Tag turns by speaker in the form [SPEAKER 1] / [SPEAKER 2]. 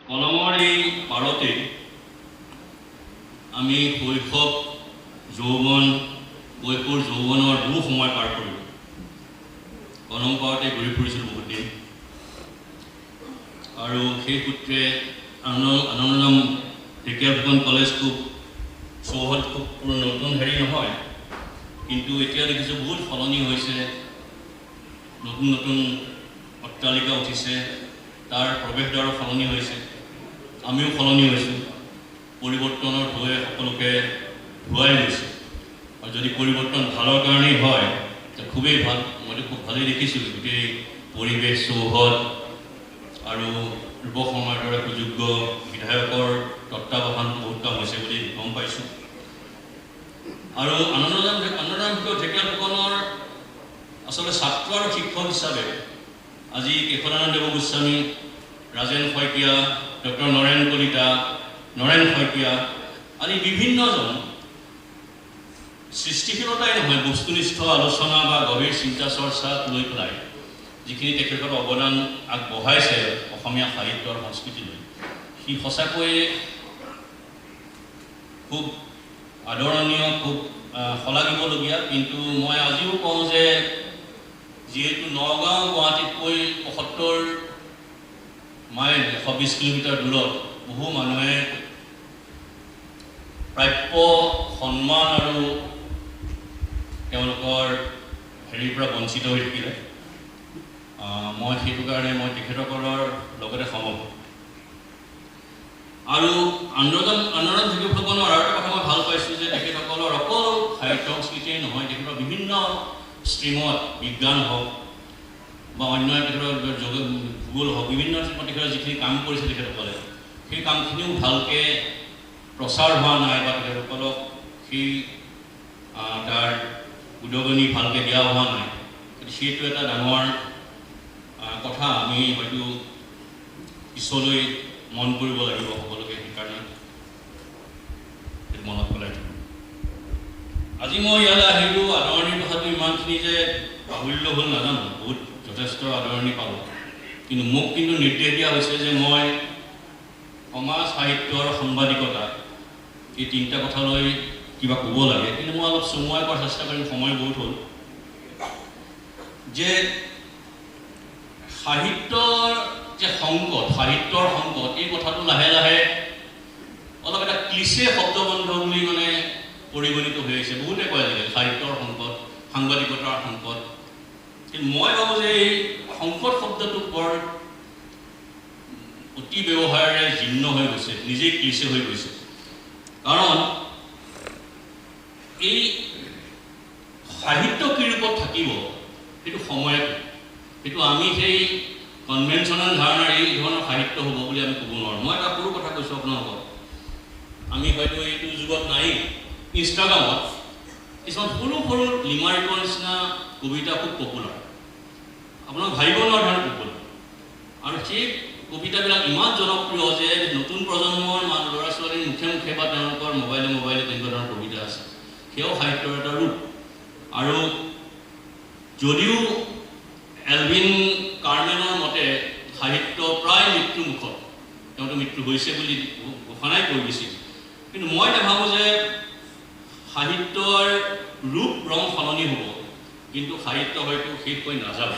[SPEAKER 1] কলমৰ এই পাৰতে আমি শৈশৱ যৌৱন কৈশোৰ যৌৱনৰ বহু সময় পাৰ কৰিলোঁ। কলম পাৰতে ঘূৰি ফুৰিছিলোঁ বহুত দিন আৰু সেই সূত্ৰে আনন্দৰাম ঢেকীয়াফুকন কলেজ খুব চৌহদ খুব নতুন হেৰি নহয়, কিন্তু এতিয়া দেখিছোঁ বহুত সলনি হৈছে, নতুন নতুন অট্টালিকা উঠিছে, তাৰ প্ৰৱেশদ্বাৰো সলনি হৈছে, আমিও সলনি হৈছোঁ। পৰিৱৰ্তনৰ ঢৌৱে সকলোকে ধুৱাই গৈছে আৰু যদি পৰিৱৰ্তন ভালৰ কাৰণেই হয় তেতিয়া খুবেই ভাল। মইতো খুব ভালেই দেখিছোঁ, গোটেই পৰিৱেশ চৌহদ আৰু ৰূপ শৰ্মাৰ দৰে সুযোগ্য বিধায়কৰ তত্বাৱধান বহুত কাম হৈছে বুলি গম পাইছোঁ। আৰু আনন্দৰাম ঢেকীয়াফুকনৰ আচলতে ছাত্ৰ আৰু শিক্ষক হিচাপে আজি কেশৱানন্দ গোস্বামী, ৰাজেন শইকীয়া, ডক্টৰ নৰেন কলিতা, নৰেন শইকীয়া আদি বিভিন্নজন সৃষ্টিশীলতাই নহয়, বস্তুনিষ্ঠ আলোচনা বা গভীৰ চিন্তা চৰ্চাক লৈ পেলাই যিখিনি তেখেতৰ অৱদান আগবঢ়াইছে অসমীয়া সাহিত্য আৰু সংস্কৃতিলৈ, সি সঁচাকৈয়ে খুব আদৰণীয়, খুব শলাগিবলগীয়া। কিন্তু মই আজিও কওঁ যে যিহেতু নগাঁও গুৱাহাটীতকৈ ৭৫ মাইল ১২০ কিলোমিটাৰ দূৰত বহু মানুহে প্ৰাপ্য সন্মান আৰু তেওঁলোকৰ হেৰিৰ পৰা বঞ্চিত হৈ থাকিলে, মই সেইটো কাৰণে মই তেখেতসকলৰ লগতে সমবেত। আৰু আনন্দৰাম ঢেকীয়াফুকনৰ আৰু এটা কথা মই ভাল পাইছোঁ যে তেখেতসকলৰ অকল সাহিত্য সংস্কৃতিয়েই নহয়, তেখেতৰ বিভিন্ন ষ্ট্ৰীমত বিজ্ঞান হওক বা অন্য তেখেতৰ ভূগোল হওক, বিভিন্ন ষ্ট্ৰীমত তেখেতৰ যিখিনি কাম কৰিছে তেখেতসকলে, সেই কামখিনিও ভালকৈ প্ৰচাৰ হোৱা নাই বা তেখেতসকলক সেই তাৰ উদগনি ভালকৈ দিয়া হোৱা নাই। সেইটো এটা ডাঙৰ কথা, আমি হয়তো পিছলৈ মন কৰিব লাগিব সকলোকে, সেইকাৰণে মনত পেলাই দিওঁ। আজি মই ইয়ালৈ আহিলোঁ, আদৰণিৰ কথাটো ইমানখিনি যে বাহুল্য হ'ল নাজানো, বহুত যথেষ্ট আদৰণি পালোঁ, কিন্তু মোক কিন্তু নিৰ্দেশ দিয়া হৈছে যে মই সমাজ সাহিত্য আৰু সাংবাদিকতা এই তিনিটা কথালৈ কিবা ক'ব লাগে। কিন্তু মই অলপ চমুৱাই কৰাৰ চেষ্টা কৰিম, সময় বহুত হ'ল। যে সাহিত্যৰ যে সংকট, সাহিত্যৰ সংকট, এই কথাটো লাহে লাহে অলপ এটা ক্লিচে শব্দবন্ধ বুলি মানে পৰিগণিত হৈ আহিছে। বহুতে কয় আজিকালি সাহিত্যৰ সংকট, সাংবাদিকতাৰ সংকট, কিন্তু মই ভাবোঁ যে এই সংকট শব্দটো বৰ অতি ব্যৱহাৰেৰে জীৰ্ণ হৈ গৈছে, নিজেই ক্লিচে হৈ গৈছে। কাৰণ এই সাহিত্য কি ৰূপত থাকিব সেইটো সময়ত, সেইটো আমি সেই কনভেনশ্যনেল ধাৰণাৰ এই ধৰণৰ সাহিত্য হ'ব বুলি আমি ক'ব নোৱাৰোঁ। মই এটা সৰু কথা কৈছোঁ আপোনালোকক, আমি হয়তো এইটো যুগত নাই, ইনষ্টাগ্ৰামত কিছুমান সৰু সৰু লিমাৰিকৰ নিচিনা কবিতা খুব পপুলাৰ, আপোনাক ভাবিব নোৱাৰা ধৰণৰ পপুলাৰ, আৰু সেই কবিতাবিলাক ইমান জনপ্ৰিয় যে নতুন প্ৰজন্মৰ ল'ৰা ছোৱালীৰ মুখে মুখে বা তেওঁলোকৰ মোবাইলে তেনেকুৱা ধৰণৰ কবিতা আছে। সেয়াও সাহিত্যৰ এটা ৰূপ। আৰু যদিও এলভিন কাৰ্মেনৰ মতে সাহিত্য প্ৰায় মৃত্যুমুখত, তেওঁতো মৃত্যু হৈছে বুলি ঘোষণাই কৰি দিছিল, কিন্তু মই নাভাবোঁ যে সাহিত্যৰ ৰূপ ৰং সলনি হ'ব, কিন্তু সাহিত্য হয়তো শেষ হৈ নাযাব।